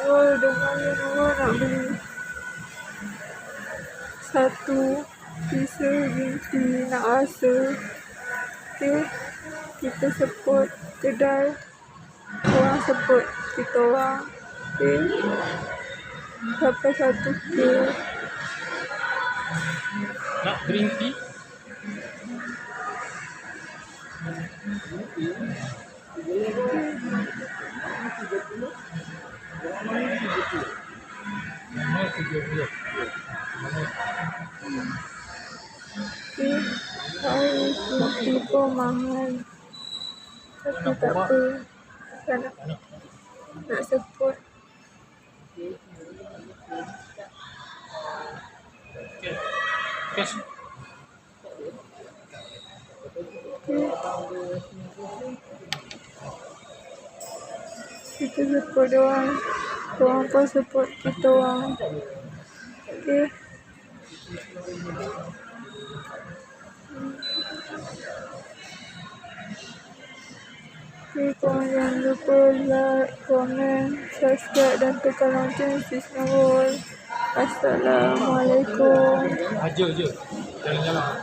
Korang dengar yang orang nak beli 1 pisau ginti nak rasa. Okay, kita support kedai, korang support kita orang. Okay, sampai 1K. Nak green tea? Okay, saya pun mahal. Tapi tak apa. Saya nak support. Cash. Kita support diorang. Korang pun support kita orang. Okay. Okay, korang jangan lupa like, komen, subscribe dan tekan lonceng Sisnurul. Assalamualaikum. Aja je. Jalan-jalan.